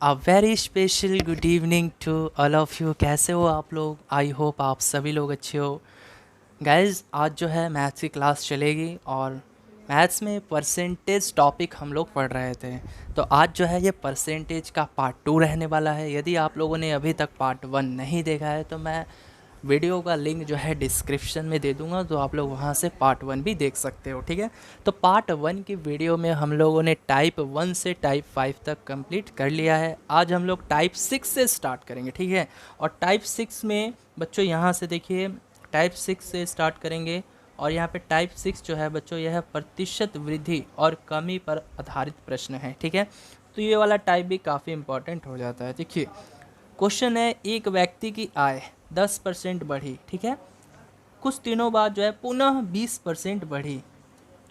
A very special good evening to all of you. कैसे हो आप लोग? आई होप आप सभी लोग अच्छे हो। गाइज़, आज जो है मैथ्स की क्लास चलेगी और मैथ्स में परसेंटेज टॉपिक हम लोग पढ़ रहे थे। तो आज जो है ये परसेंटेज का पार्ट 2 रहने वाला है। यदि आप लोगों ने अभी तक पार्ट 1 नहीं देखा है तो मैं वीडियो का लिंक जो है डिस्क्रिप्शन में दे दूंगा, तो आप लोग वहां से पार्ट 1 भी देख सकते हो। ठीक है, तो पार्ट 1 की वीडियो में हम लोगों ने टाइप 1 से टाइप 5 तक कंप्लीट कर लिया है। आज हम लोग टाइप 6 से स्टार्ट करेंगे। ठीक है, और टाइप 6 में बच्चों यहाँ से देखिए, टाइप 6 से स्टार्ट करेंगे। और यहाँ पे टाइप 6 जो है बच्चों, यह प्रतिशत वृद्धि और कमी पर आधारित प्रश्न है। ठीक है, तो ये वाला टाइप भी काफ़ी इंपॉर्टेंट हो जाता है। देखिए, क्वेश्चन है, एक व्यक्ति की आय 10% बढ़ी। ठीक है, कुछ दिनों बाद जो है पुनः 20% बढ़ी,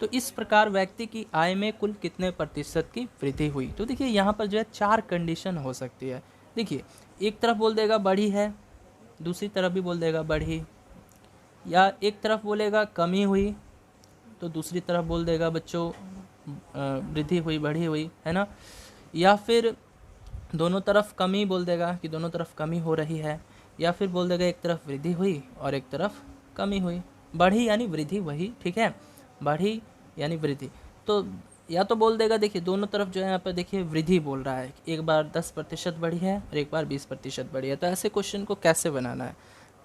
तो इस प्रकार व्यक्ति की आय में कुल कितने प्रतिशत की वृद्धि हुई? तो देखिए यहाँ पर जो है 4 कंडीशन हो सकती है। देखिए, एक तरफ बोल देगा बढ़ी है, दूसरी तरफ भी बोल देगा बढ़ी, या एक तरफ बोलेगा कमी हुई तो दूसरी तरफ बोल देगा बच्चों वृद्धि हुई, बढ़ी हुई, है ना। या फिर दोनों तरफ कमी बोल देगा कि दोनों तरफ कमी हो रही है, या फिर बोल देगा एक तरफ वृद्धि हुई और एक तरफ कमी हुई। बढ़ी यानी वृद्धि वही, ठीक है, बढ़ी यानी वृद्धि। तो या तो बोल देगा, देखिए दोनों तरफ जो है यहाँ पर देखिए वृद्धि बोल रहा है, एक बार 10% बढ़ी है और एक बार 20% बढ़ी है। तो ऐसे क्वेश्चन को कैसे बनाना है?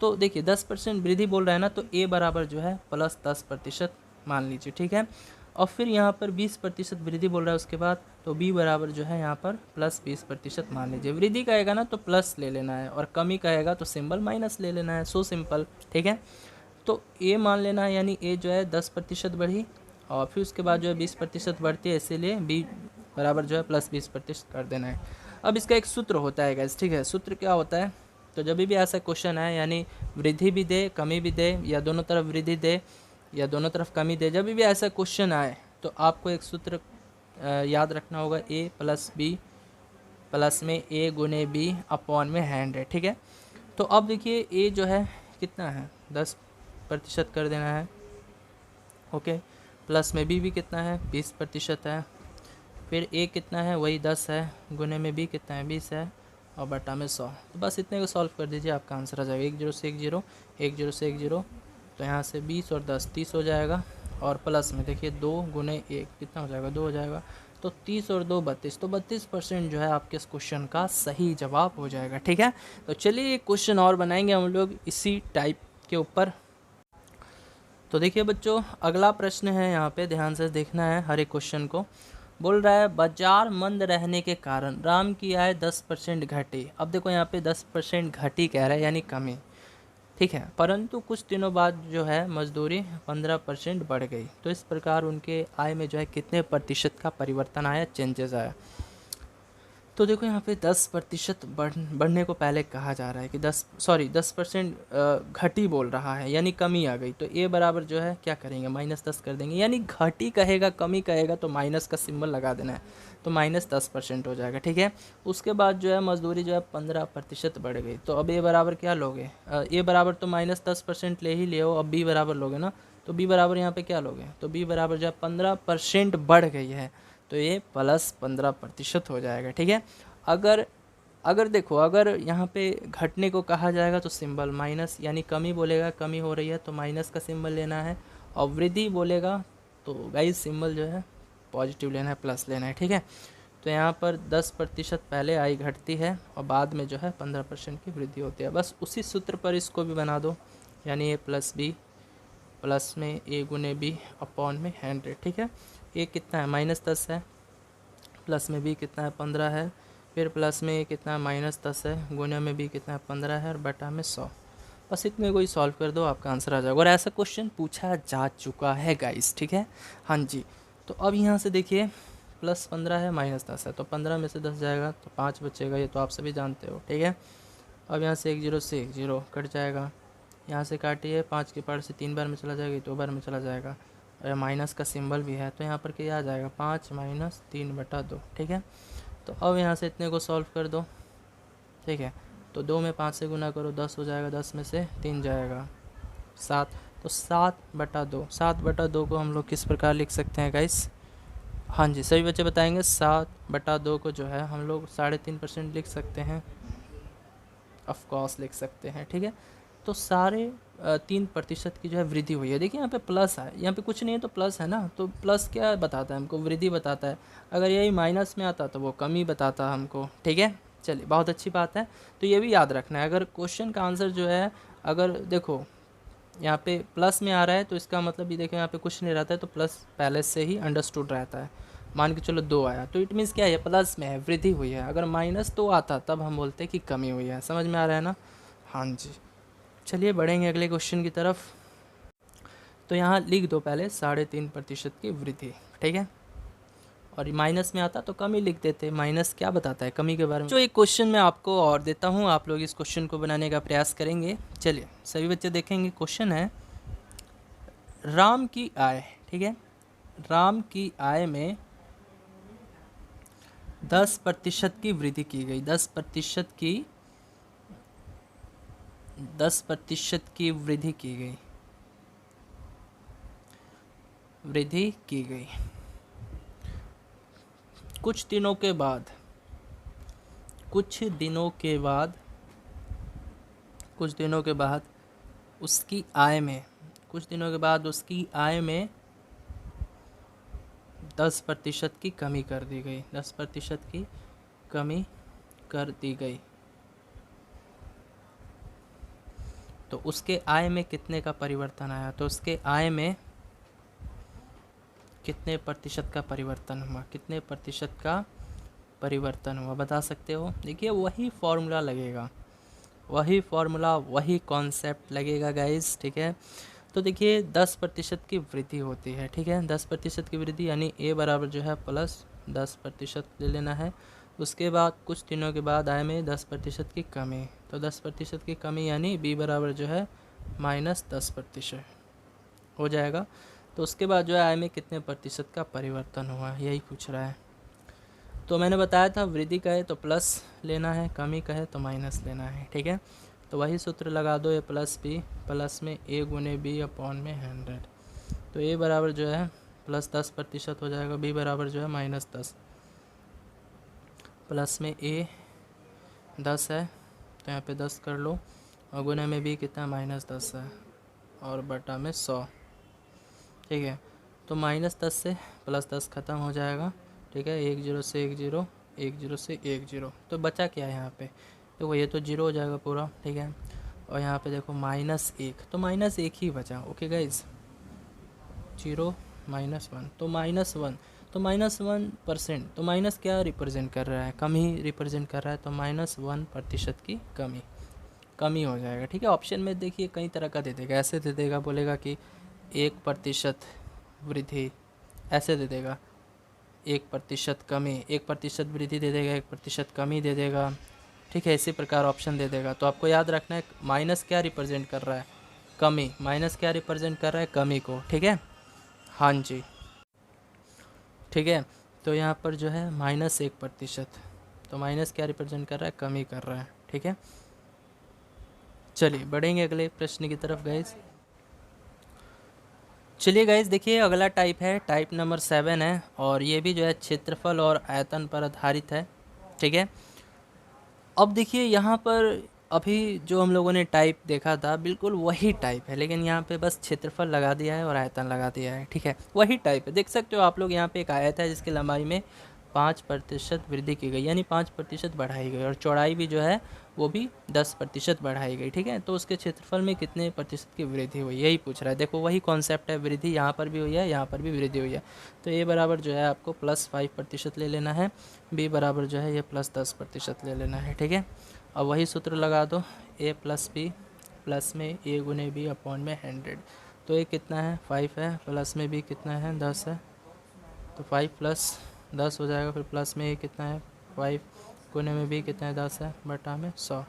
तो देखिए 10% वृद्धि बोल रहा है ना, तो ए बराबर जो है +10% मान लीजिए। ठीक है, और फिर यहाँ पर 20% वृद्धि बोल रहा है उसके बाद, तो बी बराबर जो है यहाँ पर +20% मान लीजिए। वृद्धि कहेगा ना तो प्लस ले लेना है, और कमी कहेगा तो सिंबल माइनस ले लेना है। So simple. ठीक है, तो ए मान लेना है, यानी ए जो है 10% बढ़ी और फिर उसके बाद जो है 20% बढ़ती है, इसीलिए बी बराबर जो है +20% कर देना है। अब इसका एक सूत्र होता है गाइस। ठीक है, सूत्र क्या होता है? तो जब भी ऐसा क्वेश्चन है, यानी वृद्धि भी दे कमी भी दे, या दोनों तरफ वृद्धि दे या दोनों तरफ कमी दे, जब भी ऐसा क्वेश्चन आए तो आपको एक सूत्र याद रखना होगा, ए प्लस बी प्लस में ए गुने बी अपॉन में 100। ठीक है, तो अब देखिए ए जो है कितना है, 10% कर देना है। ओके, प्लस में बी भी कितना है, 20% है। फिर ए कितना है, वही 10 है, गुने में बी कितना है, 20 है, और बटा में 100। तो बस इतने को सॉल्व कर दीजिए, आपका आंसर आ जाएगा। 1 0 से 1 0, 1 0 से 1 0, तो यहाँ से 20 और 10 30 हो जाएगा। और प्लस में देखिए 2 गुने 1 कितना हो जाएगा, 2 हो जाएगा। तो 30 और 2 32, तो 32% जो है आपके इस क्वेश्चन का सही जवाब हो जाएगा। ठीक है, तो चलिए एक क्वेश्चन और बनाएंगे हम लोग इसी टाइप के ऊपर। तो देखिए बच्चों, अगला प्रश्न है, यहाँ पे ध्यान से देखना है हर एक क्वेश्चन को। बोल रहा है, बाजार मंद रहने के कारण राम की आय 10% घटी। अब देखो यहाँ पे 10% घटी कह रहा है, यानी कमी। ठीक है, परंतु कुछ दिनों बाद जो है मजदूरी 15% बढ़ गई। तो इस प्रकार उनके आय में जो है कितने प्रतिशत का परिवर्तन आया, चेंजेस आया? तो देखो यहाँ पे 10% बढ़ने को पहले कहा जा रहा है कि 10% घटी बोल रहा है, यानी कमी आ गई। तो ए बराबर जो है क्या करेंगे, -10 कर देंगे, यानी घटी कहेगा कमी कहेगा तो माइनस का सिंबल लगा देना है, तो -10% हो जाएगा। ठीक है, उसके बाद जो है मजदूरी जो है 15% बढ़ गई। तो अब ए बराबर क्या लोगे, ए बराबर तो -10% ले ही ले, अब बी बराबर लोगे ना, तो बी बराबर यहाँ पे क्या लोगे, तो बी बराबर जो है 15% बढ़ गई है, तो ये +15% हो जाएगा। ठीक है, अगर अगर देखो, अगर यहाँ पे घटने को कहा जाएगा तो सिंबल माइनस, यानी कमी बोलेगा कमी हो रही है तो माइनस का सिंबल लेना है, और वृद्धि बोलेगा तो गाइस सिंबल जो है पॉजिटिव लेना है, प्लस लेना है। ठीक है, तो यहाँ पर 10% पहले आई घटती है और बाद में जो है 15% की वृद्धि होती है। बस उसी सूत्र पर इसको भी बना दो, यानी ए प्लस बी प्लस में ए गुने बी अपॉन में 100। ठीक है, ए कितना है, -10 है, प्लस में बी कितना है, 15 है, फिर प्लस में ए कितना है, -10 है, गुने में बी कितना है, 15 है, और बटा में 100। बस इतने को ही सॉल्व कर दो, आपका आंसर आ जाएगा। और ऐसा क्वेश्चन पूछा जा चुका है गाइस। ठीक है, हाँ जी। तो अब यहाँ से देखिए, +15 है, -10 है, तो 15 में से 10 जाएगा तो 5 बचेगा, ये तो आप सभी जानते हो। ठीक है, अब यहाँ से 1 0 से 1 0 कट जाएगा, यहाँ से काटिए, 5 के पार से 3 बार में चला जाएगा, 2 बार में चला जाएगा, और माइनस का सिंबल भी है, तो यहाँ पर क्या आ जाएगा, 5 - 3/2। ठीक है, तो अब यहाँ से इतने को सॉल्व कर दो। ठीक है, तो 2 में 5 से गुना करो, 10 हो जाएगा, 10 में से 3 जाएगा 7, तो 7/2। 7/2 को हम लोग किस प्रकार लिख सकते हैं गाइस, हाँ जी, सभी बच्चे बताएंगे 7/2 को जो है हम लोग 3.5% लिख सकते हैं, ऑफ कोर्स लिख सकते हैं, ठीक है। तो 3% की जो है वृद्धि हुई है। देखिए यहाँ पे प्लस है, यहाँ पे कुछ नहीं है तो प्लस है ना, तो प्लस क्या बताता है हमको, वृद्धि बताता है। अगर यही माइनस में आता तो वो कमी बताता हमको, ठीक है। चलिए बहुत अच्छी बात है, तो ये भी याद रखना है। अगर क्वेश्चन का आंसर जो है, अगर देखो यहाँ पे प्लस में आ रहा है तो इसका मतलब ये देखो यहाँ पे कुछ नहीं रहता है तो प्लस पहले से ही अंडरस्टूड रहता है। मान के चलो 2 आया तो इट मीन्स क्या है, प्लस में है, वृद्धि हुई है। अगर -2 आता तब हम बोलते हैं कि कमी हुई है। समझ में आ रहा है ना? हाँ जी। चलिए बढ़ेंगे अगले क्वेश्चन की तरफ। तो यहाँ लिख दो पहले 3.5% की वृद्धि, ठीक है। और माइनस में आता तो कमी लिख देते। माइनस क्या बताता है, कमी के बारे में। जो एक क्वेश्चन मैं आपको और देता हूँ, आप लोग इस क्वेश्चन को बनाने का प्रयास करेंगे। चलिए सभी बच्चे देखेंगे। क्वेश्चन है राम की आय, ठीक है। राम की आय में 10% की वृद्धि की गई। 10% की वृद्धि की गई, वृद्धि की गई। कुछ दिनों के बाद उसकी आय में 10% की कमी कर दी गई। 10% की कमी कर दी गई। तो उसके आय में कितने का परिवर्तन आया? तो उसके आय में कितने प्रतिशत का परिवर्तन हुआ? कितने प्रतिशत का परिवर्तन हुआ बता सकते हो? देखिए वही फॉर्मूला लगेगा, वही कॉन्सेप्ट लगेगा गाइस, ठीक है। तो देखिए 10% की वृद्धि होती है, ठीक है। 10% की वृद्धि यानी ए बराबर जो है प्लस 10% ले लेना है। उसके बाद कुछ दिनों के बाद आय में 10% की कमी, तो 10% की कमी यानी बी बराबर जो है -10% हो जाएगा। तो उसके बाद जो है आय में कितने प्रतिशत का परिवर्तन हुआ, यही पूछ रहा है। तो मैंने बताया था वृद्धि का है तो प्लस लेना है, कमी का है तो माइनस लेना है, ठीक है। तो वही सूत्र लगा दो, ए प्लस बी, प्लस में ए गुने बी अपॉन में 100। तो ए बराबर जो है +10% हो जाएगा, बी बराबर जो है -10। प्लस में ए 10 है तो यहाँ पे 10 कर लो, और गुने में बी कितना -10 है, और बटा में 100, ठीक है। तो -10 से +10 ख़त्म हो जाएगा, ठीक है। 1 0 से 1 0, 1 0 से 1 0, तो बचा क्या है यहाँ पे? देखो ये तो 0 हो जाएगा पूरा, ठीक है। और यहाँ पे देखो -1, तो -1 ही बचा। ओके गाइज, 0 -1 तो -1, तो -1%, तो माइनस क्या रिप्रेजेंट कर रहा है? कमी रिप्रेजेंट कर रहा है, तो -1% की कमी हो जाएगा, ठीक है। ऑप्शन में देखिए कई तरह का दे देगा, ऐसे दे देगा, बोलेगा कि 1% वृद्धि, ऐसे दे देगा 1% कमी, 1% वृद्धि दे देगा, 1% कमी दे देगा, ठीक है। इसी प्रकार ऑप्शन दे देगा। तो आपको याद रखना है माइनस क्या रिप्रेजेंट कर रहा है? कमी। माइनस क्या रिप्रेजेंट कर रहा है? कमी को, ठीक है। हाँ जी, ठीक है। तो यहाँ पर जो है -1%, तो माइनस क्या रिप्रेजेंट कर रहा है? कमी कर रहा है, ठीक है। चलिए बढ़ेंगे अगले प्रश्न की तरफ गाइज। चलिए गाइज देखिए अगला टाइप है, टाइप नंबर 7 है, और ये भी जो है क्षेत्रफल और आयतन पर आधारित है, ठीक है। अब देखिए यहाँ पर अभी जो हम लोगों ने टाइप देखा था बिल्कुल वही टाइप है, लेकिन यहाँ पे बस क्षेत्रफल लगा दिया है और आयतन लगा दिया है, ठीक है। वही टाइप है, देख सकते हो आप लोग। यहाँ पे एक आयत है जिसकी लंबाई में 5% वृद्धि की गई, यानी 5% बढ़ाई गई, और चौड़ाई भी जो है वो भी 10% बढ़ाई गई, ठीक है। तो उसके क्षेत्रफल में कितने प्रतिशत की वृद्धि हुई, यही पूछ रहा है। देखो वही कॉन्सेप्ट है, वृद्धि यहाँ पर भी हुई है, यहाँ पर भी वृद्धि हुई है। तो ए बराबर जो है आपको +5% ले लेना है, बी बराबर जो है ये +10% ले लेना है, ठीक है। अब वही सूत्र लगा दो, ए प्लस बी, प्लस में ए गुने बी अपॉन में 100। तो ए कितना है? 5 है, प्लस में बी कितना है? 10 है, तो 5 + 10 हो जाएगा। फिर प्लस में ए कितना है? 5, गुने में बी कितना है? 10 है, बटा में 100।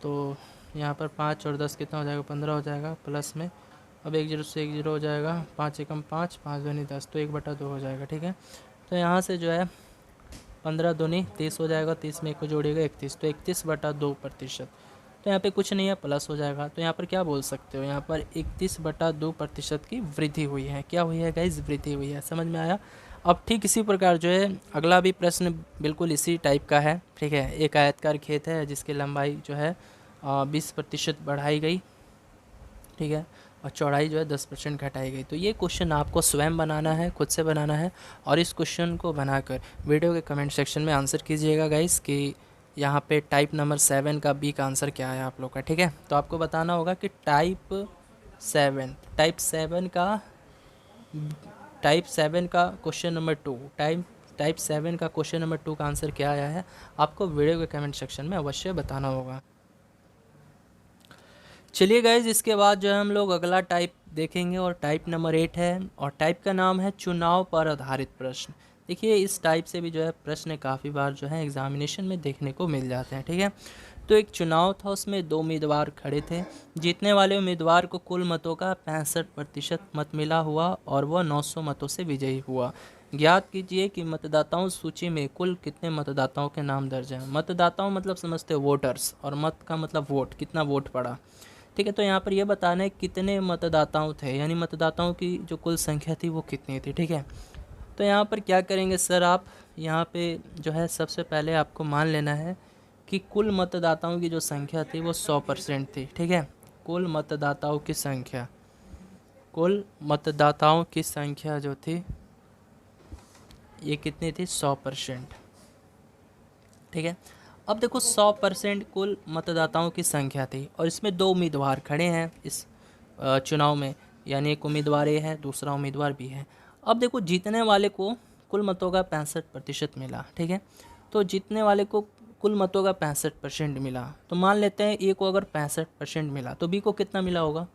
तो यहाँ पर 5 और 10 कितना हो जाएगा? 15 हो जाएगा। प्लस में अब 1 0 से 1 0 हो जाएगा, 5 एकम 5, 5 दूनी 10, तो 1/2 हो जाएगा, ठीक है। तो यहाँ से जो है 15 दूनी 30 हो जाएगा, 30 में 1 को जोड़ेगा 31, तो 31/2%। तो यहाँ पे कुछ नहीं है, प्लस हो जाएगा। तो यहाँ पर क्या बोल सकते हो? यहाँ पर 31/2% की वृद्धि हुई है। क्या हुई है गाइज? वृद्धि हुई है। समझ में आया? अब ठीक इसी प्रकार जो है अगला भी प्रश्न बिल्कुल इसी टाइप का है, ठीक है। एक आयताकार खेत है जिसकी लंबाई जो है 20% बढ़ाई गई, ठीक है, और चौड़ाई जो है 10% घटाई गई। तो ये क्वेश्चन आपको स्वयं बनाना है, खुद से बनाना है, और इस क्वेश्चन को बनाकर वीडियो के कमेंट सेक्शन में आंसर कीजिएगा गाइस कि यहाँ पे टाइप नंबर 7 का बी का आंसर क्या है आप लोग का, ठीक है। तो आपको बताना होगा कि टाइप 7 का क्वेश्चन नंबर 2, टाइप 7 का क्वेश्चन नंबर 2 का आंसर क्या आया है, आपको वीडियो के कमेंट सेक्शन में अवश्य बताना होगा। चलिए गाइज, इसके बाद जो है हम लोग अगला टाइप देखेंगे और टाइप नंबर 8 है, और टाइप का नाम है चुनाव पर आधारित प्रश्न। देखिए इस टाइप से भी जो है प्रश्न काफ़ी बार जो है एग्जामिनेशन में देखने को मिल जाते हैं, ठीक है। तो एक चुनाव था, उसमें 2 उम्मीदवार खड़े थे। जीतने वाले उम्मीदवार को कुल मतों का 65% मत मिला हुआ और वह 900 मतों से विजयी हुआ। ज्ञात कीजिए कि मतदाताओं सूची में कुल कितने मतदाताओं के नाम दर्ज हैं। मतदाताओं मतलब समझते हो वोटर्स, और मत का मतलब वोट, कितना वोट पड़ा, ठीक है। तो यहाँ पर यह बताना है कितने मतदाताओं थे, यानी मतदाताओं की जो कुल संख्या थी वो कितनी थी, ठीक है। तो यहाँ पर क्या करेंगे सर, आप यहाँ पे जो है सबसे पहले आपको मान लेना है कि कुल मतदाताओं की जो संख्या थी वो 100% थी, ठीक है। कुल मतदाताओं की संख्या जो थी ये कितनी थी, 100%, ठीक है। अब देखो 100% कुल मतदाताओं की संख्या थी, और इसमें 2 उम्मीदवार खड़े हैं इस चुनाव में, यानी एक उम्मीदवार ए है, दूसरा उम्मीदवार बी है। अब देखो जीतने वाले को कुल मतों का 65% मिला, ठीक है। तो जीतने वाले को कुल मतों का 65% मिला, तो मान लेते हैं ए को अगर 65% मिला तो बी को कितना मिला होगा।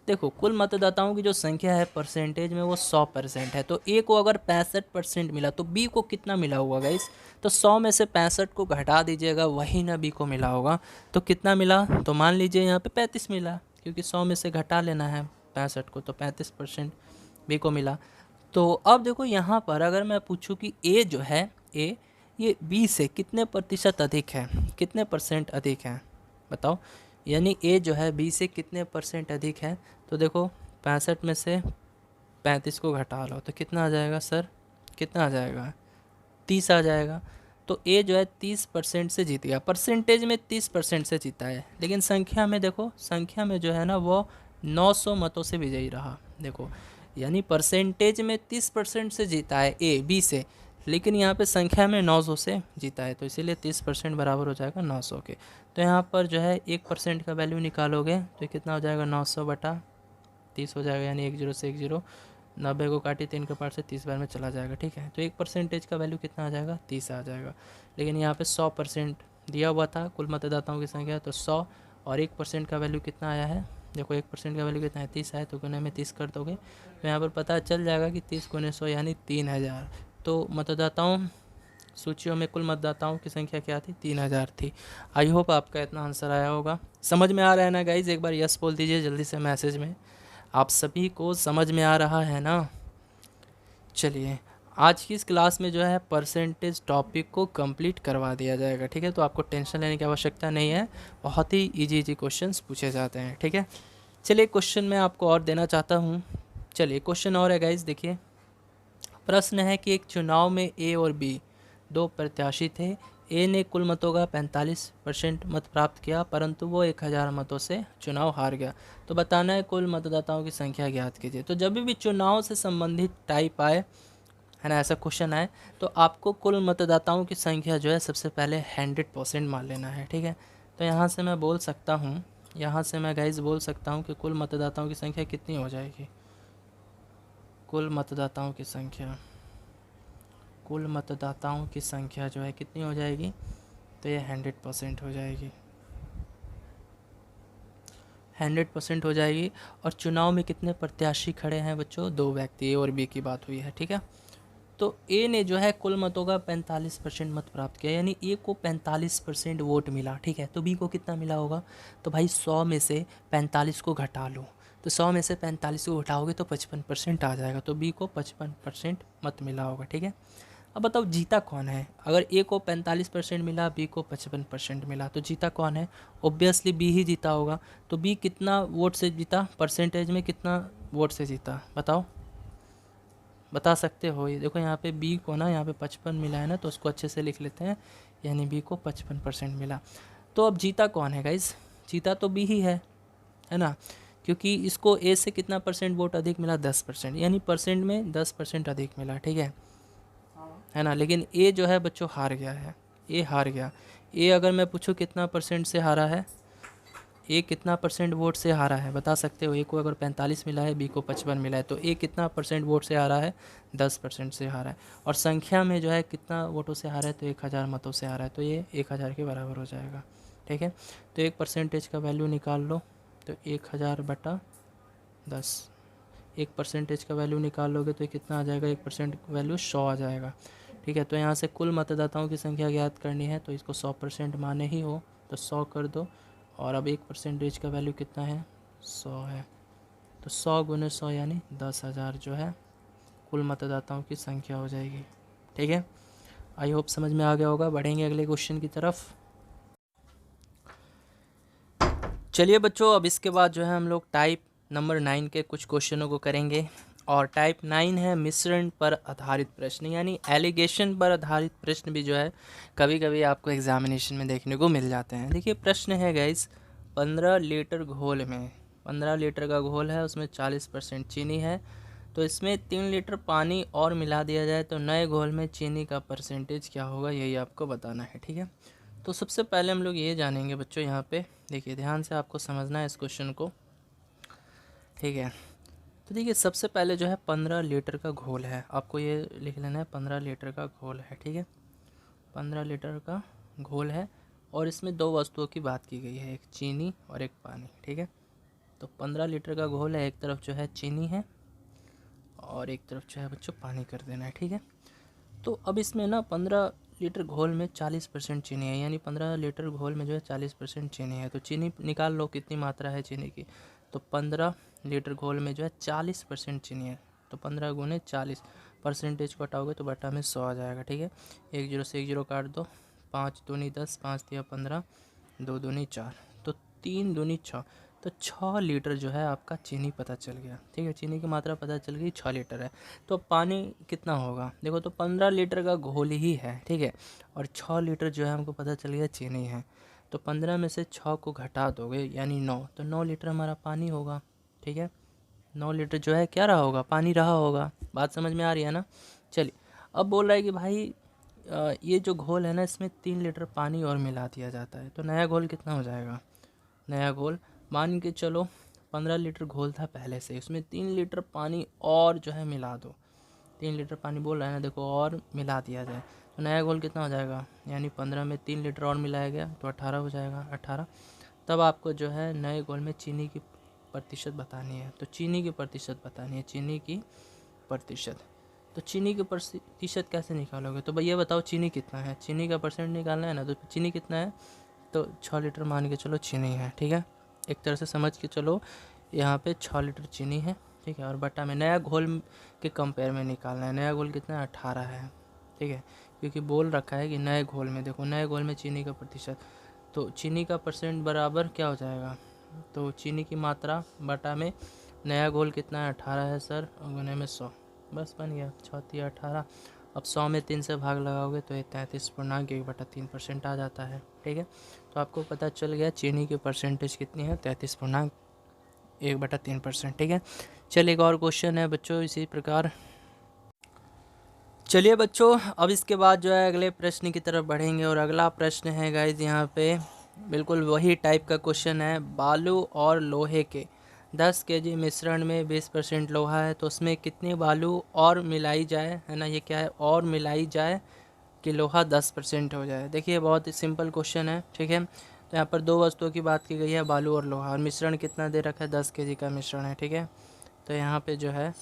देखो कुल मतदाताओं की जो संख्या है परसेंटेज में वो 100% है, तो ए को अगर 65% मिला तो बी को कितना मिला होगा गाइस। तो 100 में से 65 को घटा दीजिएगा, वही ना बी को मिला होगा। तो कितना मिला, तो मान लीजिए यहाँ पे 35 मिला, क्योंकि 100 में से घटा लेना है 65 को, तो 35% बी को मिला। तो अब देखो यहाँ पर अगर मैं पूछूँ कि ए जो है, ए ये बी से कितने प्रतिशत अधिक है, कितने परसेंट अधिक है, बताओ। यानी ए जो है बी से कितने परसेंट अधिक है। तो देखो 65 में से 35 को घटा लो तो कितना आ जाएगा सर, कितना आ जाएगा, 30 आ जाएगा। तो ए जो है 30% से जीत गया, परसेंटेज में 30% से जीता है, लेकिन संख्या में देखो, संख्या में जो है ना वो 900 मतों से विजयी रहा। देखो यानी परसेंटेज में 30% से जीता है ए बी से, लेकिन यहाँ पे संख्या में 900 से जीता है, तो इसीलिए 30% बराबर हो जाएगा 900 के। तो यहाँ पर जो है 1% का वैल्यू निकालोगे तो ये कितना हो जाएगा, 900 बटा 30 हो जाएगा, यानी 10 से 10, 90 को काटी 3 के पार से 30 बार में चला जाएगा, ठीक है। तो 1% का वैल्यू कितना आ जाएगा, 30 आ जाएगा। लेकिन यहाँ पे 100% दिया हुआ था कुल मतदाताओं की संख्या, तो 100 और 1% का वैल्यू कितना आया है, देखो 1% का वैल्यू कितना है, 30 आया, तो गुने में 30 कर दोगे तो यहाँ पर पता चल जाएगा कि 30 गुने 100 यानी 3000। तो मतदाताओं सूचियों में कुल मतदाताओं की संख्या क्या थी, 3000 थी। आई होप आपका इतना आंसर आया होगा, समझ में आ रहा है ना गाइज। एक बार यस बोल दीजिए जल्दी से मैसेज में, आप सभी को समझ में आ रहा है ना। चलिए आज की इस क्लास में जो है परसेंटेज टॉपिक को कंप्लीट करवा दिया जाएगा, ठीक है। तो आपको टेंशन लेने की आवश्यकता नहीं है, बहुत ही इजी क्वेश्चंस पूछे जाते हैं, ठीक है। चलिए क्वेश्चन मैं आपको और देना चाहता हूँ। चलिए क्वेश्चन और है गाइज, देखिए प्रश्न है कि एक चुनाव में ए और बी 2 प्रत्याशी थे। ए ने कुल मतों का 45% मत प्राप्त किया, परंतु वो 1000 मतों से चुनाव हार गया। तो बताना है कुल मतदाताओं की संख्या ज्ञात कीजिए। तो जब भी चुनाव से संबंधित टाइप आए, है ना, ऐसा क्वेश्चन आए, तो आपको कुल मतदाताओं की संख्या जो है सबसे पहले 100% मान लेना है, ठीक है। तो यहाँ से मैं बोल सकता हूँ, यहाँ से मैं गाइज बोल सकता हूँ कि कुल मतदाताओं की संख्या कितनी हो जाएगी, कुल मतदाताओं की संख्या, कुल मतदाताओं की संख्या जो है कितनी हो जाएगी, तो ये 100% हो जाएगी, 100% हो जाएगी। और चुनाव में कितने प्रत्याशी खड़े हैं बच्चों, 2 व्यक्ति, ए और बी की बात हुई है, ठीक है। तो ए ने जो है कुल मतों का 45% मत प्राप्त किया, यानी ए को 45% वोट मिला, ठीक है। तो बी को कितना मिला होगा, तो भाई 100 में से 45 को घटा लो, तो 100 में से 45 को घटाओगे तो 55% आ जाएगा, तो बी को 55% मत मिला होगा, ठीक है। अब बताओ जीता कौन है, अगर ए को 45% मिला, बी को 55% मिला, तो जीता कौन है, ऑब्वियसली बी ही जीता होगा। तो बी कितना वोट से जीता, परसेंटेज में कितना वोट से जीता, बताओ। बता सकते हो। ये देखो यहाँ पे बी को ना यहाँ पे 55 मिला है ना, तो उसको अच्छे से लिख लेते हैं, यानी बी को 55% मिला। तो अब जीता कौन है गाइस? जीता तो बी ही है ना, क्योंकि इसको ए से कितना परसेंट वोट अधिक मिला? 10%, यानी परसेंट में 10% अधिक मिला, ठीक है ना। लेकिन ए जो है बच्चों हार गया है, ए हार गया। ए अगर मैं पूछूं कितना परसेंट से हारा है, ए कितना परसेंट वोट से हारा है, बता सकते हो? ए को अगर 45 मिला है, बी को 55 मिला है, तो ए कितना परसेंट वोट से हारा है? 10% से हारा है। और संख्या में जो है कितना वोटों से हारा है? तो 1000 मतों से हारा है, तो ये 1000 के बराबर हो जाएगा, ठीक है। तो एक परसेंटेज का वैल्यू निकाल लो, तो 1000/10। 1% का वैल्यू निकाल लोगे तो ये कितना आ जाएगा? 1% वैल्यू 100 आ जाएगा, ठीक है। तो यहाँ से कुल मतदाताओं की संख्या ज्ञात करनी है, तो इसको 100% माने ही हो, तो 100 कर दो। और अब 1% का वैल्यू कितना है? 100 है, तो 100 गुने 100 यानी 10,000 जो है कुल मतदाताओं की संख्या हो जाएगी, ठीक है। आई होप समझ में आ गया होगा। बढ़ेंगे अगले क्वेश्चन की तरफ। चलिए बच्चों, अब इसके बाद जो है हम लोग टाइप नंबर 9 के कुछ क्वेश्चनों को करेंगे। और टाइप 9 है मिश्रण पर आधारित प्रश्न, यानी एलिगेशन पर आधारित प्रश्न भी जो है कभी कभी आपको एग्जामिनेशन में देखने को मिल जाते हैं। देखिए प्रश्न है गाइस, 15 लीटर घोल में, 15 लीटर का घोल है, उसमें 40% चीनी है, तो इसमें 3 लीटर पानी और मिला दिया जाए तो नए घोल में चीनी का परसेंटेज क्या होगा, यही आपको बताना है, ठीक है। तो सबसे पहले हम लोग ये जानेंगे बच्चों, यहाँ पे देखिए ध्यान से आपको समझना है इस क्वेश्चन को, ठीक है। तो देखिए सबसे पहले जो है 15 लीटर का घोल है, आपको ये लिख लेना है 15 लीटर का घोल है, ठीक है। 15 लीटर का घोल है और इसमें दो वस्तुओं की बात की गई है, एक चीनी और एक पानी, ठीक है। तो 15 लीटर का घोल है, एक तरफ जो है चीनी है और एक तरफ जो है बच्चों पानी कर देना है, ठीक है। तो अब इसमें ना 15 लीटर घोल में 40% चीनी है, यानी 15 लीटर घोल में जो है 40% चीनी है। तो चीनी निकाल लो कितनी मात्रा है चीनी की, तो 15 लीटर घोल में जो है 40% चीनी है, तो 15 गुने 40, परसेंटेज को हटाओगे तो बटा में 100 आ जाएगा, ठीक है। 1 0 से 1 0 काट दो, 5 दूनी 10, 5 तिया 15, 2 दूनी 4, तो 3 दूनी 6, तो 6 लीटर जो है आपका चीनी पता चल गया, ठीक है। चीनी की मात्रा पता चल गई, 6 लीटर है। तो पानी कितना होगा देखो, तो 15 लीटर का घोल ही है, ठीक है, और 6 लीटर जो है हमको पता चल गया चीनी है। तो 15 में से 6 को घटा दोगे यानी 9, तो 9 लीटर हमारा पानी होगा, ठीक है। 9 लीटर जो है क्या रहा होगा? पानी रहा होगा। बात समझ में आ रही है ना? चलिए, अब बोल रहा है कि भाई ये जो घोल है ना, इसमें 3 लीटर पानी और मिला दिया जाता है, तो नया घोल कितना हो जाएगा? नया घोल मान के चलो 15 लीटर घोल था पहले से, उसमें 3 लीटर पानी और जो है मिला दो, 3 लीटर पानी बोल रहा है ना, देखो और मिला दिया जाए तो नया घोल कितना हो जाएगा? यानी 15 में 3 लीटर और मिलाया गया तो 18 हो जाएगा, 18। तब आपको जो है नए घोल में चीनी की प्रतिशत बतानी है, तो चीनी की प्रतिशत बतानी है, चीनी की प्रतिशत। तो चीनी की प्रतिशत कैसे निकालोगे? तो भैया बताओ चीनी कितना है, चीनी का परसेंट निकालना है ना, तो चीनी कितना है? तो 6 लीटर मान के चलो चीनी है, ठीक है। एक तरह से समझ के चलो, यहाँ पे 6 लीटर चीनी है, ठीक है, और बटा में नया घोल के कंपेयर में निकालना है। नया घोल कितना है? 18 है, ठीक है, क्योंकि बोल रखा है कि नए घोल में, देखो नए घोल में चीनी का प्रतिशत, तो चीनी का परसेंट बराबर क्या हो जाएगा? तो चीनी की मात्रा बटा में नया घोल कितना है? 18 है सर, और गुने में 100, बस बन गया, 6 18। अब 100 में 3 से भाग लगाओगे तो ये 33.1/3% आ जाता है, ठीक है। तो आपको पता चल गया चीनी की परसेंटेज कितनी है, 33.1/3%, ठीक है। चलिए एक और क्वेश्चन है बच्चों इसी प्रकार। चलिए बच्चों, अब इसके बाद जो है अगले प्रश्न की तरफ बढ़ेंगे, और अगला प्रश्न है गाइज यहाँ पे बिल्कुल वही टाइप का क्वेश्चन है। बालू और लोहे के 10 केजी मिश्रण में 20% लोहा है, तो उसमें कितनी बालू और मिलाई जाए, है ना, ये क्या है? और मिलाई जाए कि लोहा 10% हो जाए। देखिए बहुत ही सिंपल क्वेश्चन है, ठीक है। तो यहाँ पर दो वस्तुओं की बात की गई है, बालू और लोहा, और मिश्रण कितना दे रखा है? 10 केजी का मिश्रण है, ठीक है। तो यहाँ पे जो है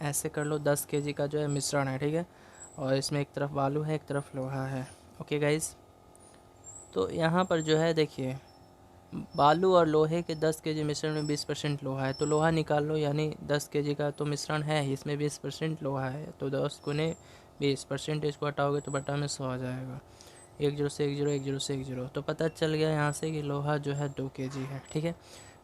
ऐसे कर लो, 10 केजी का जो है मिश्रण है, ठीक है, और इसमें एक तरफ बालू है एक तरफ लोहा है, ओके गाइज। तो यहाँ पर जो है देखिए, बालू और लोहे के 10 केजी मिश्रण में 20% लोहा है, तो लोहा निकाल लो, यानी 10 केजी का तो मिश्रण है, इसमें 20% लोहा है, तो 10 गुने 20, परसेंटेज को हटाओगे तो बटा में 100 आ जाएगा। 1 0 से 1 0, 1 0 से 1 0, तो पता चल गया यहाँ से कि लोहा जो है 2 केजी है, ठीक है।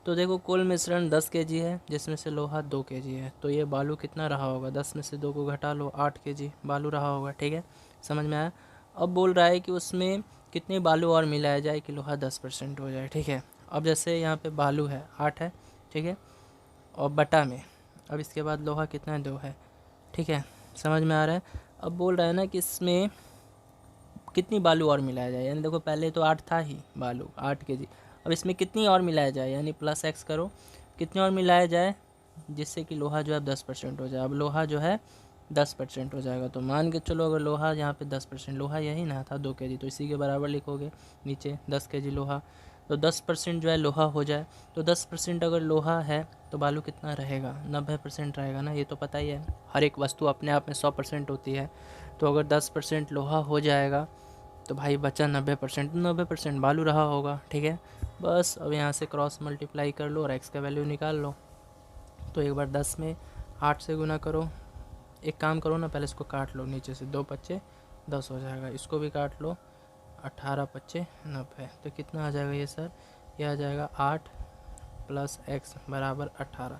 तो देखो कुल मिश्रण 10 केजी है, जिसमें से लोहा 2 केजी है, तो ये बालू कितना रहा होगा, 10 में से 2 को घटा लो, 8 केजी बालू रहा होगा। ठीक है, समझ में आया। अब बोल रहा है कि उसमें कितनी बालू और मिलाया जाए कि लोहा 10% हो जाए। ठीक है, अब जैसे यहाँ पे बालू है 8 है, ठीक है, और बटा में अब इसके बाद लोहा कितना है, 2 है। ठीक है, समझ में आ रहा है। अब बोल रहा है ना कि इसमें कितनी बालू और मिलाया जाए, यानी देखो पहले तो 8 था ही बालू, 8 केजी। अब इसमें कितनी और मिलाया जाए, यानी प्लस एक्स करो, कितनी और मिलाया जाए जिससे कि लोहा जो है 10% हो जाए। अब लोहा जो है 10% हो जाएगा, तो मान के चलो अगर लोहा यहाँ पे 10%, लोहा यही ना था 2 केजी, तो इसी के बराबर लिखोगे नीचे 10 केजी लोहा। तो 10% जो है लोहा हो जाए, तो 10% अगर लोहा है तो बालू कितना रहेगा, 90% रहेगा ना, ये तो पता ही है। हर एक वस्तु अपने आप में 100% होती है, तो अगर 10% लोहा हो जाएगा तो भाई बचा 90%, 90% बालू रहा होगा। ठीक है, बस अब यहाँ से क्रॉस मल्टीप्लाई कर लो और एक्स का वैल्यू निकाल लो। तो एक बार 10 में 8 से गुना करो, एक काम करो ना, पहले इसको काट लो, नीचे से 2 पच्चे 10 हो जाएगा, इसको भी काट लो, 18 पच्चे 90, तो कितना आ जाएगा ये सर, ये आ जाएगा 8 प्लस एक्स बराबर 18।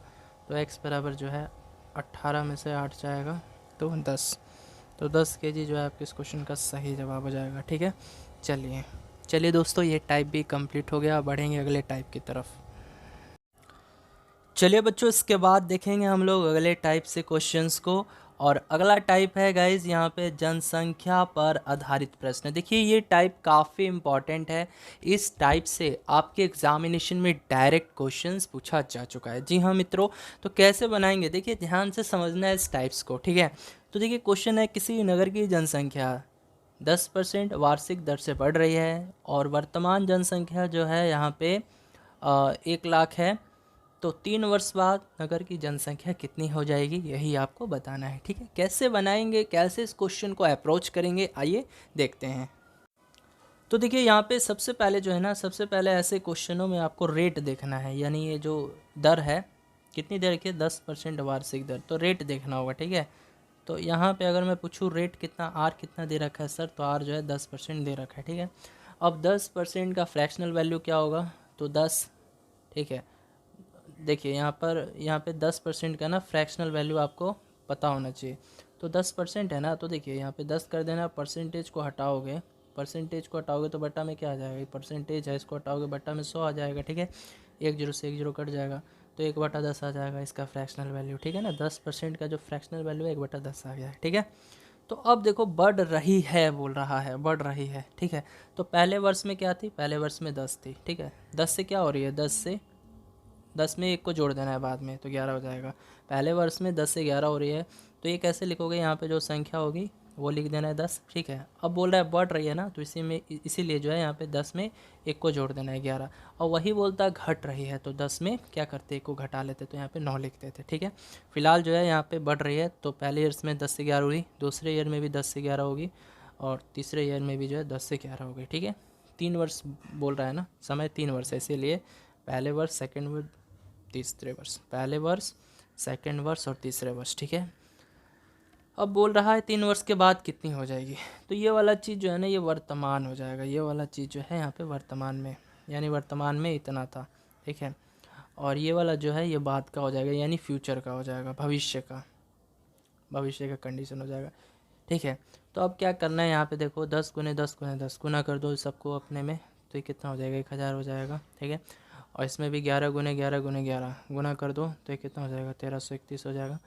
तो एक्स बराबर जो है 18 में से 8 जाएगा तो 10, तो 10 केजी जो है आपके इस क्वेश्चन का सही जवाब हो जाएगा। ठीक है, चलिए दोस्तों, ये टाइप भी कंप्लीट हो गया, बढ़ेंगे अगले टाइप की तरफ। चलिए बच्चों, इसके बाद देखेंगे हम लोग अगले टाइप से क्वेश्चंस को, और अगला टाइप है गाइज यहाँ पे जनसंख्या पर आधारित प्रश्न। देखिए ये टाइप काफ़ी इम्पॉर्टेंट है, इस टाइप से आपके एग्जामिनेशन में डायरेक्ट क्वेश्चंस पूछा जा चुका है। जी हाँ मित्रों, तो कैसे बनाएंगे, देखिए ध्यान से समझना है इस टाइप्स को। ठीक है, तो देखिए क्वेश्चन है, किसी नगर की जनसंख्या 10% वार्षिक दर से बढ़ रही है, और वर्तमान जनसंख्या जो है यहाँ पे 1 लाख है, तो 3 वर्ष बाद नगर की जनसंख्या कितनी हो जाएगी, यही आपको बताना है। ठीक है, कैसे बनाएंगे, कैसे इस क्वेश्चन को अप्रोच करेंगे, आइए देखते हैं। तो देखिए यहाँ पे सबसे पहले जो है ना, सबसे पहले ऐसे क्वेश्चनों में आपको रेट देखना है, यानी ये जो दर है कितनी दर की, 10% वार्षिक दर, तो रेट देखना होगा। ठीक है, तो यहाँ पे अगर मैं पूछूँ रेट कितना, आर कितना दे रखा है सर, तो आर जो है 10% दे रखा है। ठीक है, अब 10% का फ्रैक्शनल वैल्यू क्या होगा, तो 10। ठीक है, देखिए यहाँ पे 10% का ना फ्रैक्शनल वैल्यू आपको पता होना चाहिए। तो 10% है ना, तो देखिए यहाँ पे 10 कर देना, परसेंटेज को हटाओगे, परसेंटेज को हटाओगे तो बट्टा में क्या आ जाएगा, परसेंटेज है, इसको हटाओगे बट्टा में 100 आ जाएगा। ठीक है, 1 जीरो से 1 जीरो कट जाएगा, तो 1/10 आ जाएगा इसका फ्रैक्शनल वैल्यू। ठीक है ना, 10% का जो फ्रैक्शनल वैल्यू है 1/10 आ गया है। ठीक है, तो अब देखो बढ़ रही है, बोल रहा है बढ़ रही है। ठीक है, तो पहले वर्ष में क्या थी, पहले वर्ष में 10 थी। ठीक है, 10 से क्या हो रही है, 10 में 1 को जोड़ देना है बाद में, तो 11 हो जाएगा। पहले वर्ष में 10 से 11 हो रही है, तो ये कैसे लिखोगे, यहाँ पे जो संख्या होगी वो लिख देना है 10। ठीक है, अब बोल रहा है बढ़ रही है ना, तो इसीलिए जो है यहाँ पे 10 में 1 को जोड़ देना है 11, और वही बोलता है घट रही है, तो 10 में क्या करते 1 को घटा लेते, तो यहाँ पे 9 लिखते थे। ठीक है, फिलहाल जो है यहाँ पे बढ़ रही है, तो पहले ईयर में 10 से 11 हुई, दूसरे ईयर में भी 10 से 11 होगी, और तीसरे ईयर में भी जो है 10 से 11 होगी। ठीक है, 3 वर्ष बोल रहा है ना, समय 3 वर्ष है, इसीलिए पहले वर्ष, सेकेंड वर्ष, तीसरे वर्ष, पहले वर्ष, सेकेंड वर्ष और तीसरे वर्ष। ठीक है, अब बोल रहा है 3 वर्ष के बाद कितनी हो जाएगी, तो ये वाला चीज़ जो है ना, ये वर्तमान हो जाएगा, ये वाला चीज़ जो है यहाँ पे वर्तमान में, यानी वर्तमान में इतना था। ठीक है, और ये वाला जो है ये बाद का हो जाएगा, यानी फ्यूचर का हो जाएगा, भविष्य का कंडीशन हो जाएगा। ठीक है, तो अब क्या करना है, यहाँ पे देखो 10 × 10 × 10 गुना कर दो सबको अपने में, तो ये कितना हो जाएगा, 1000 हो जाएगा। ठीक है, और इसमें भी 11 × 11 × 11 गुना कर दो, तो ये कितना हो जाएगा, 1331 हो जाएगा।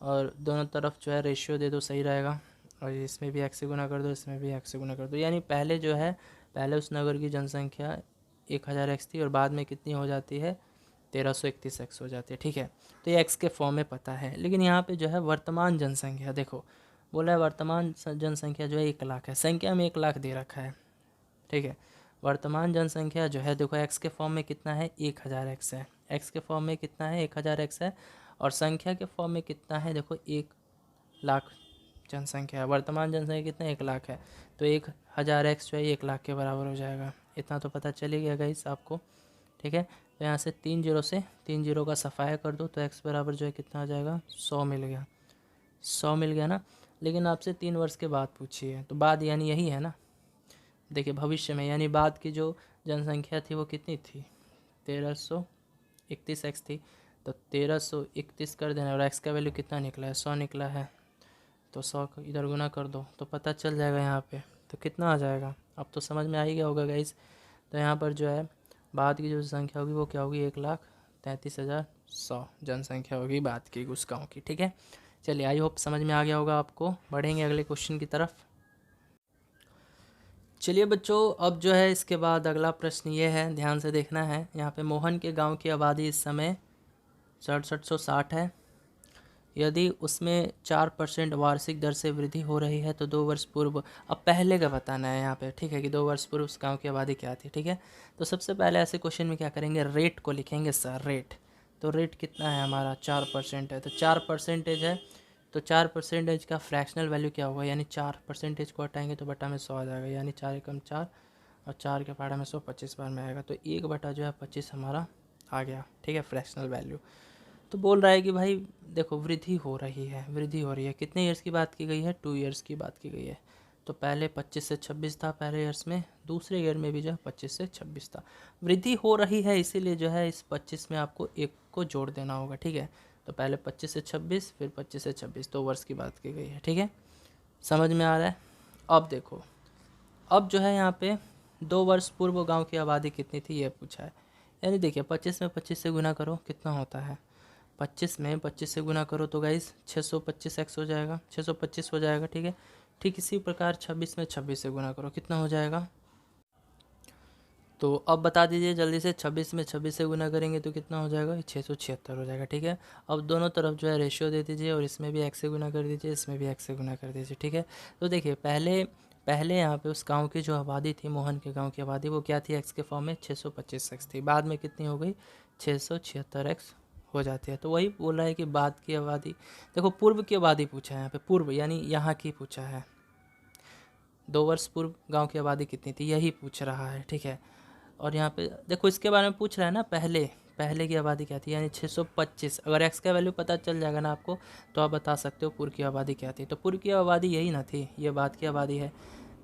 और दोनों तरफ जो है रेशियो दे दो, सही रहेगा। और इसमें भी एक्स से गुना कर दो, इसमें भी एक्स से गुना कर दो, यानी पहले जो है, पहले उस नगर की जनसंख्या 1000 एक्स थी, और बाद में कितनी हो जाती है, 1331 एक्स हो जाती है। ठीक है, तो ये एक्स के फॉर्म में पता है, लेकिन यहाँ पे जो है वर्तमान जनसंख्या देखो, बोला है वर्तमान जनसंख्या जो है 1 लाख है, संख्या में 1 लाख दे रखा है। ठीक है, वर्तमान जनसंख्या जो है देखो एक्स के फॉर्म में कितना है, 1000 एक्स है, एक्स के फॉर्म में कितना है, 1000 एक्स है, और संख्या के फॉर्म में कितना है, देखो 1 लाख जनसंख्या है, वर्तमान जनसंख्या कितना 1 लाख है, तो 1000 एक्स जो है 1 लाख के बराबर हो जाएगा। इतना तो पता चल ही गया गाइस आपको। ठीक है, तो यहाँ से 3 जीरो से 3 जीरो का सफाया कर दो, तो एक्स बराबर जो है कितना आ जाएगा, 100 मिल गया, 100 मिल गया ना। लेकिन आपसे 3 वर्ष के बाद पूछी है, तो बाद यानी यही है ना, देखिए भविष्य में, यानी बाद की जो जनसंख्या थी वो कितनी थी, 1331। 31x थी, तो 1331 कर देना। और x का वैल्यू कितना निकला है, 100 निकला है, तो 100 को इधर गुना कर दो तो पता चल जाएगा यहाँ पे। तो कितना आ जाएगा, अब तो समझ में आ ही गया होगा गाइस। तो यहाँ पर जो है बाद की जो संख्या होगी वो क्या होगी, 1,33,100 जनसंख्या होगी बाद की उस गाँव की। ठीक है, चलिए आई होप समझ में आ गया होगा आपको। बढ़ेंगे अगले क्वेश्चन की तरफ। चलिए बच्चों, अब जो है इसके बाद अगला प्रश्न ये है, ध्यान से देखना है। यहाँ पे मोहन के गांव की आबादी इस समय 6760 है। यदि उसमें 4% वार्षिक दर से वृद्धि हो रही है तो 2 वर्ष पूर्व, अब पहले का बताना है यहाँ पे। ठीक है, कि 2 वर्ष पूर्व उस गांव की आबादी क्या थी। ठीक है, तो सबसे पहले ऐसे क्वेश्चन में क्या करेंगे, रेट को लिखेंगे सर, रेट। तो रेट कितना है हमारा, 4% है, तो 4% है, तो 4% का फ्रैक्शनल वैल्यू क्या होगा, यानी 4% को हटाएंगे तो बटा में 100 आ जाएगा, यानी 4 एकम 4 और 4 के पहाड़ा में 100 25 बार में आएगा, तो 1 बटा जो है 25 हमारा आ गया। ठीक है, फ्रैक्शनल वैल्यू। तो बोल रहा है कि भाई देखो वृद्धि हो रही है, वृद्धि हो रही है। कितने ईयर्स की बात की गई है, 2 ईयर्स की बात की गई है। तो पहले 25 से 26 था पहले ईयर्स में, दूसरे ईयर में भी जो है 25 से 26 था। वृद्धि हो रही है इसीलिए जो है इस 25 में आपको 1 को जोड़ देना होगा। ठीक है, तो पहले 25 से 26 फिर 25 से 26, 2 वर्ष की बात की गई है। ठीक है, समझ में आ रहा है। अब देखो, अब जो है यहाँ पे 2 वर्ष पूर्व गांव की आबादी कितनी थी ये पूछा है। यानी देखिए 25 में 25 से गुना करो कितना होता है, 25 में 25 से गुना करो तो गाइस 625x हो जाएगा, 625 हो जाएगा। ठीक है, ठीक इसी प्रकार 26 में 26 से गुना करो कितना हो जाएगा। तो अब बता दीजिए जल्दी से, 26 में 26 से गुना करेंगे तो कितना हो जाएगा, 676 हो जाएगा। ठीक है, अब दोनों तरफ जो है रेशियो दे दीजिए और इसमें भी x से गुना कर दीजिए, इसमें भी x से गुना कर दीजिए। ठीक है, तो देखिए पहले पहले यहाँ पे उस गांव की जो आबादी थी, मोहन के गांव की आबादी, वो क्या थी, x के फॉर्म में 625x थी, बाद में कितनी हो गई 676x हो जाती है। तो वही बोल रहा है कि बाद की आबादी, देखो पूर्व की आबादी पूछा है यहाँ पे, पूर्व यानी यहाँ की पूछा है, 2 वर्ष पूर्व गांव की आबादी कितनी थी यही पूछ रहा है। ठीक है, और यहाँ पे देखो इसके बारे में पूछ रहा है ना, पहले पहले की आबादी क्या थी, यानी 625। अगर x का वैल्यू पता चल जाएगा ना आपको तो आप बता सकते हो पूर्व की आबादी क्या थी। तो पूर्व की आबादी यही ना थी, ये बाद की आबादी है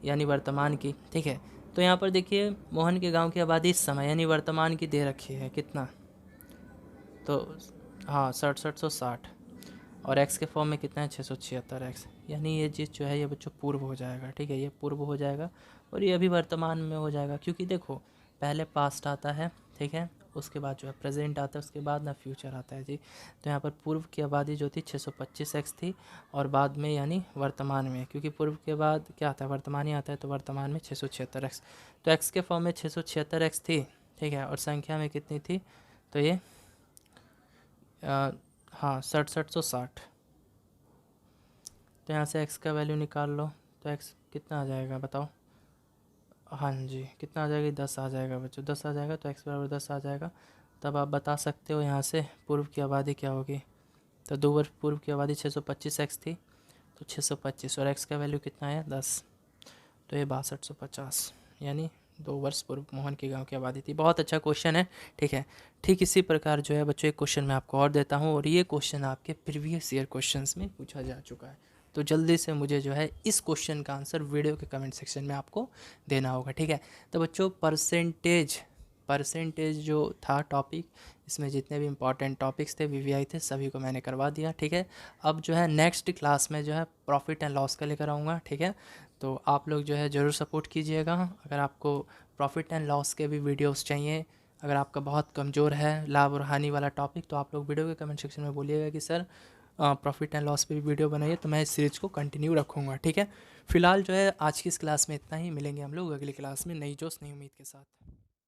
यानी वर्तमान की। ठीक है, तो यहाँ पर देखिए मोहन के गांव की आबादी इस समय यानी वर्तमान की दे रखी है कितना, तो हाँ 6760, और x के फॉर्म में कितना है 676x, यानी ये चीज़ जो है ये बच्चों पूर्व हो जाएगा। ठीक है, ये पूर्व हो जाएगा और ये अभी वर्तमान में हो जाएगा, क्योंकि देखो पहले पास्ट आता है, ठीक है, उसके बाद जो है प्रेजेंट आता है, उसके बाद ना फ्यूचर आता है जी। तो यहाँ पर पूर्व की आबादी जो थी 625x थी, और बाद में यानी वर्तमान में, क्योंकि पूर्व के बाद क्या आता है वर्तमान ही आता है, तो वर्तमान में 676x। तो x के फॉर्म में 676x थी। ठीक है, और संख्या में कितनी थी, तो ये हाँ 6760। तो यहाँ से x का वैल्यू निकाल लो, तो x कितना आ जाएगा बताओ, हाँ जी कितना आ जाएगा, 10 आ जाएगा बच्चों, 10 आ जाएगा, तो x बराबर 10 आ जाएगा। तब आप बता सकते हो यहाँ से पूर्व की आबादी क्या होगी। तो 2 वर्ष पूर्व की आबादी 625x थी, तो 625 और x का वैल्यू कितना है 10, तो ये 6250, यानी 2 वर्ष पूर्व मोहन के गांव की आबादी थी। बहुत अच्छा क्वेश्चन है। ठीक है, ठीक इसी प्रकार जो है बच्चों एक क्वेश्चन मैं आपको और देता हूँ, और ये क्वेश्चन आपके प्रीवियस ईयर क्वेश्चंस में पूछा जा चुका है। तो जल्दी से मुझे जो है इस क्वेश्चन का आंसर वीडियो के कमेंट सेक्शन में आपको देना होगा। ठीक है, तो बच्चों परसेंटेज जो था टॉपिक, इसमें जितने भी इंपॉर्टेंट टॉपिक्स थे वीवीआई थे सभी को मैंने करवा दिया। ठीक है, अब जो है नेक्स्ट क्लास में जो है प्रॉफिट एंड लॉस का लेकर आऊँगा। ठीक है, तो आप लोग जो है ज़रूर सपोर्ट कीजिएगा। अगर आपको प्रॉफिट एंड लॉस के भी वीडियोस चाहिए, अगर आपका बहुत कमज़ोर है लाभ और हानि वाला टॉपिक, तो आप लोग वीडियो के कमेंट सेक्शन में बोलिएगा कि सर प्रॉफिट एंड लॉस पे भी वीडियो बनाइए, तो मैं इस सीरीज़ को कंटिन्यू रखूँगा। ठीक है, फिलहाल जो है आज की इस क्लास में इतना ही, मिलेंगे हम लोग अगली क्लास में नई जोश नई उम्मीद के साथ।